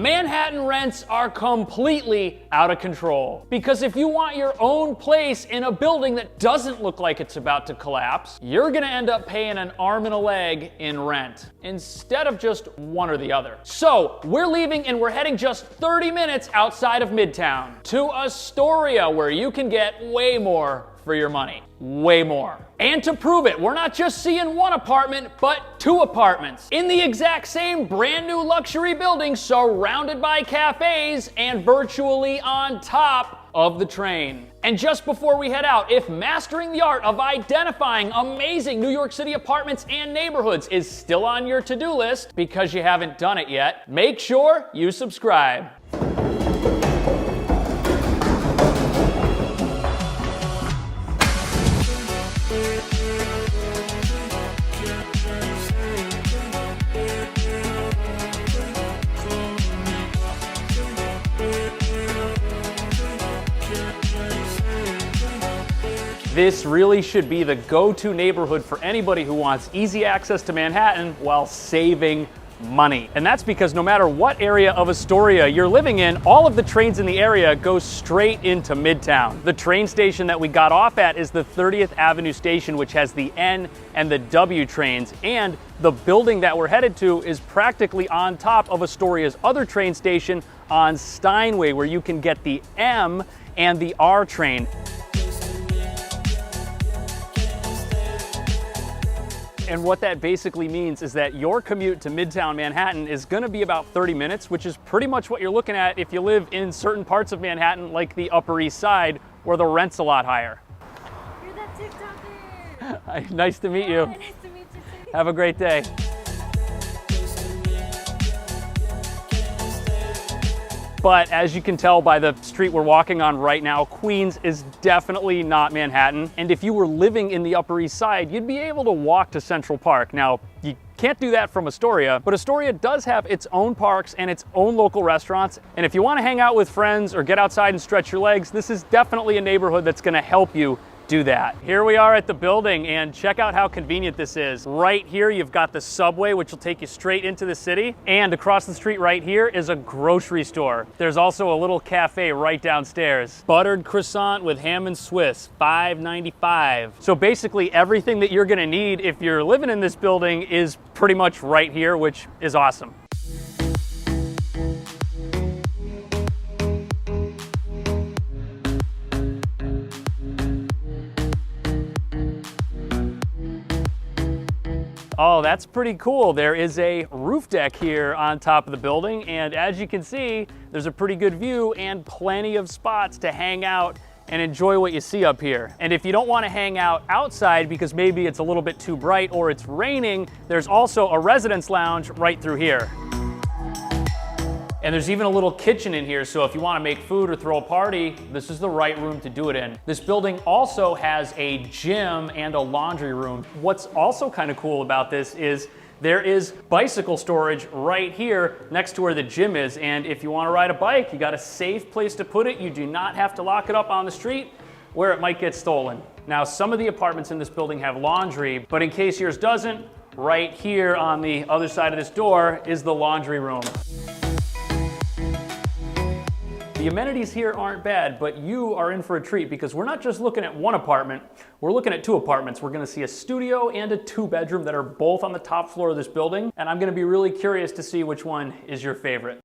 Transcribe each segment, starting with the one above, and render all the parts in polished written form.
Manhattan rents are completely out of control. Because if you want your own place in a building that doesn't look like it's about to collapse, you're gonna end up paying an arm and a leg in rent, instead of just one or the other. So we're leaving and we're heading just 30 minutes outside of Midtown to Astoria, where you can get way more for your money. Way more. And to prove it, we're not just seeing one apartment, but two apartments in the exact same brand new luxury building, surrounded by cafes and virtually on top of the train. And just before we head out, if mastering the art of identifying amazing New York City apartments and neighborhoods is still on your to-do list because you haven't done it yet, make sure you subscribe. This really should be the go-to neighborhood for anybody who wants easy access to Manhattan while saving money. And that's because no matter what area of Astoria you're living in, all of the trains in the area go straight into Midtown. The train station that we got off at is the 30th Avenue station, which has the N and the W trains, and the building that we're headed to is practically on top of Astoria's other train station on Steinway, where you can get the M and the R train. And what that basically means is that your commute to Midtown Manhattan is gonna be about 30 minutes, which is pretty much what you're looking at if you live in certain parts of Manhattan, like the Upper East Side, where the rent's a lot higher. You're that TikToker! Nice to meet you. Nice to meet you too. Have a great day. But as you can tell by the street we're walking on right now, Queens is definitely not Manhattan. And if you were living in the Upper East Side, you'd be able to walk to Central Park. Now, you can't do that from Astoria, but Astoria does have its own parks and its own local restaurants. And if you want to hang out with friends or get outside and stretch your legs, this is definitely a neighborhood that's going to help you do that. Here we are at the building, and check out how convenient this is. Right here you've got the subway, which will take you straight into the city, and across the street right here is a grocery store. There's also a little cafe right downstairs. Buttered croissant with ham and Swiss, $5.95. So basically everything that you're gonna need if you're living in this building is pretty much right here, which is awesome. Oh, that's pretty cool. There is a roof deck here on top of the building, and as you can see, there's a pretty good view and plenty of spots to hang out and enjoy what you see up here. And if you don't want to hang out outside because maybe it's a little bit too bright or it's raining, there's also a residence lounge right through here. And there's even a little kitchen in here, so if you want to make food or throw a party, this is the right room to do it in. This building also has a gym and a laundry room. What's also kind of cool about this is there is bicycle storage right here next to where the gym is, and if you want to ride a bike, you got a safe place to put it. You do not have to lock it up on the street where it might get stolen. Now, some of the apartments in this building have laundry, but in case yours doesn't, right here on the other side of this door is the laundry room. The amenities here aren't bad, but you are in for a treat because we're not just looking at one apartment, we're looking at two apartments. We're gonna see a studio and a two-bedroom that are both on the top floor of this building, and I'm gonna be really curious to see which one is your favorite.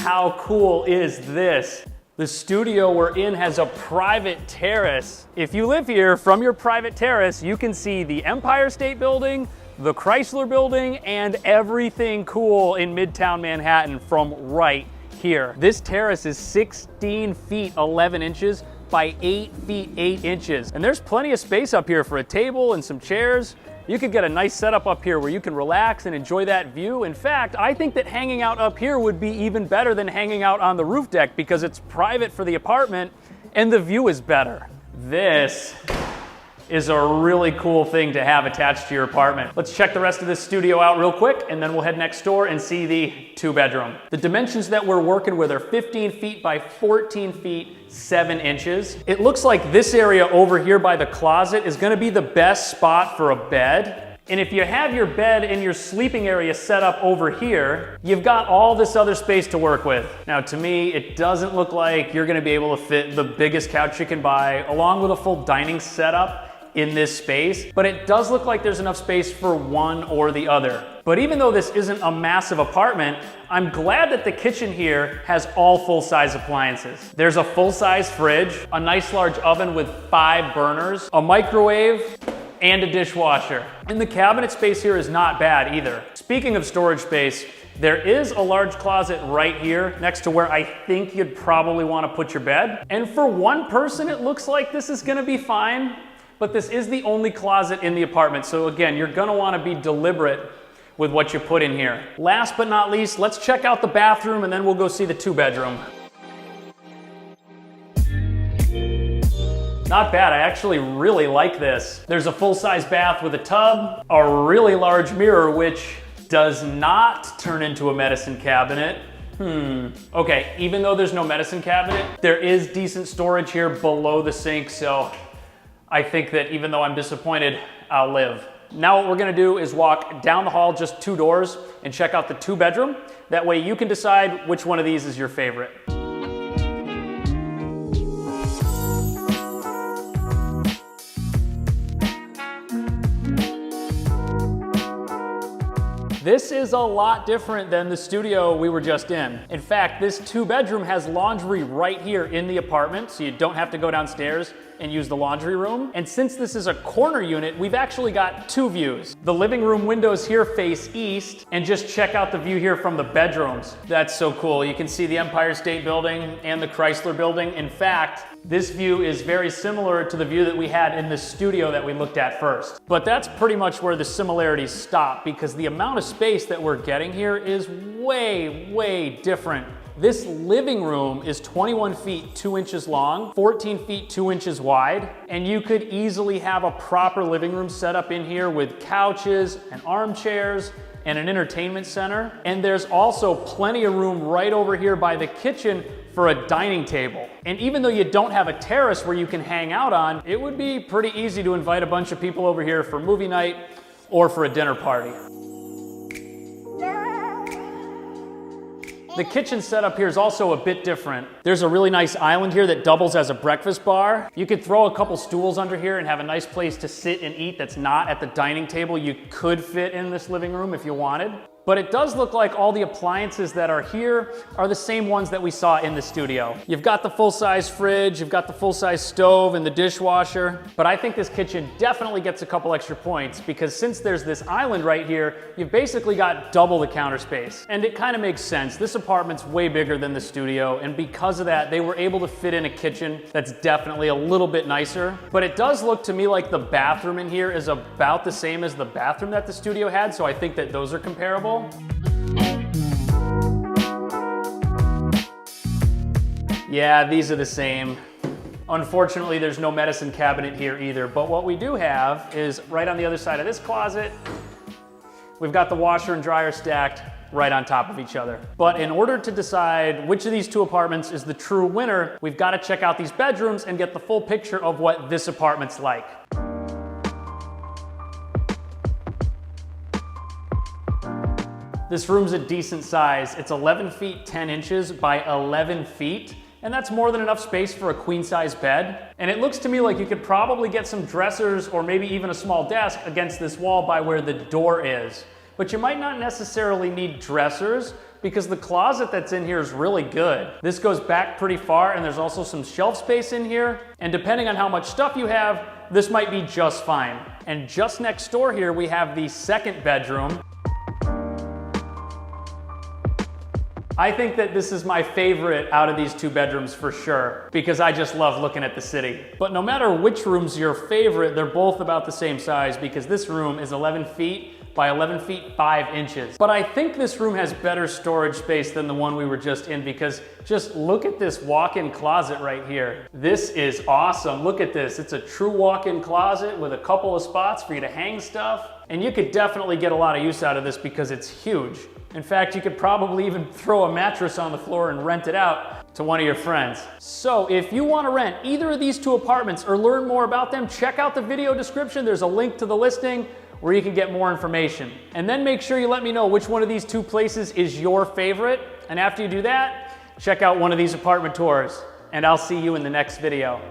How cool is this? The studio we're in has a private terrace. If you live here, from your private terrace, you can see the Empire State Building, the Chrysler Building, and everything cool in Midtown Manhattan from right here. This terrace is 16 feet 11 inches by 8 feet 8 inches. And there's plenty of space up here for a table and some chairs. You could get a nice setup up here where you can relax and enjoy that view. In fact, I think that hanging out up here would be even better than hanging out on the roof deck because it's private for the apartment and the view is better. This is a really cool thing to have attached to your apartment. Let's check the rest of this studio out real quick, and then we'll head next door and see the 2-bedroom. The dimensions that we're working with are 15 feet by 14 feet, 7 inches. It looks like this area over here by the closet is gonna be the best spot for a bed. And if you have your bed in your sleeping area set up over here, you've got all this other space to work with. Now, to me, it doesn't look like you're gonna be able to fit the biggest couch you can buy, along with a full dining setup in this space, but it does look like there's enough space for one or the other. But even though this isn't a massive apartment, I'm glad that the kitchen here has all full-size appliances. There's a full-size fridge, a nice large oven with 5 burners, a microwave, and a dishwasher. And the cabinet space here is not bad either. Speaking of storage space, there is a large closet right here next to where I think you'd probably want to put your bed. And for one person, it looks like this is gonna be fine, but this is the only closet in the apartment. So again, you're gonna want to be deliberate with what you put in here. Last but not least, let's check out the bathroom and then we'll go see the 2-bedroom. Not bad, I actually really like this. There's a full-size bath with a tub, a really large mirror, which does not turn into a medicine cabinet. Okay, even though there's no medicine cabinet, there is decent storage here below the sink, so I think that even though I'm disappointed, I'll live. Now what we're gonna do is walk down the hall just 2 doors and check out the 2-bedroom. That way you can decide which one of these is your favorite. This is a lot different than the studio we were just in. In fact, this 2-bedroom has laundry right here in the apartment, so you don't have to go downstairs and use the laundry room. And since this is a corner unit, we've actually got 2 views. The living room windows here face east, and just check out the view here from the bedrooms. That's so cool. You can see the Empire State Building and the Chrysler Building. In fact, this view is very similar to the view that we had in the studio that we looked at first. But that's pretty much where the similarities stop, because the amount of space that we're getting here is way, way different. This living room is 21 feet 2 inches long, 14 feet 2 inches wide, and you could easily have a proper living room set up in here with couches and armchairs and an entertainment center. And there's also plenty of room right over here by the kitchen for a dining table. And even though you don't have a terrace where you can hang out on, it would be pretty easy to invite a bunch of people over here for movie night or for a dinner party. The kitchen setup here is also a bit different. There's a really nice island here that doubles as a breakfast bar. You could throw a couple stools under here and have a nice place to sit and eat that's not at the dining table you could fit in this living room if you wanted. But it does look like all the appliances that are here are the same ones that we saw in the studio. You've got the full-size fridge, you've got the full-size stove and the dishwasher, but I think this kitchen definitely gets a couple extra points because since there's this island right here, you've basically got double the counter space. And it kind of makes sense. This apartment's way bigger than the studio, and because of that, they were able to fit in a kitchen that's definitely a little bit nicer. But it does look to me like the bathroom in here is about the same as the bathroom that the studio had, so I think that those are comparable. Yeah, these are the same. Unfortunately, there's no medicine cabinet here either, but what we do have is right on the other side of this closet, we've got the washer and dryer stacked right on top of each other. But in order to decide which of these 2 apartments is the true winner, we've got to check out these bedrooms and get the full picture of what this apartment's like. This room's a decent size. It's 11 feet 10 inches by 11 feet, and that's more than enough space for a queen-size bed. And it looks to me like you could probably get some dressers or maybe even a small desk against this wall by where the door is. But you might not necessarily need dressers because the closet that's in here is really good. This goes back pretty far, and there's also some shelf space in here. And depending on how much stuff you have, this might be just fine. And just next door here, we have the 2nd bedroom. I think that this is my favorite out of these 2 bedrooms for sure, because I just love looking at the city. But no matter which room's your favorite, they're both about the same size, because this room is 11 feet by 11 feet 5 inches. But I think this room has better storage space than the one we were just in, because just look at this walk-in closet right here. This is awesome. Look at this. It's a true walk-in closet with a couple of spots for you to hang stuff. And you could definitely get a lot of use out of this because it's huge. In fact, you could probably even throw a mattress on the floor and rent it out to one of your friends. So if you want to rent either of these 2 apartments or learn more about them, check out the video description. There's a link to the listing where you can get more information. And then make sure you let me know which one of these 2 places is your favorite. And after you do that, check out one of these apartment tours. And I'll see you in the next video.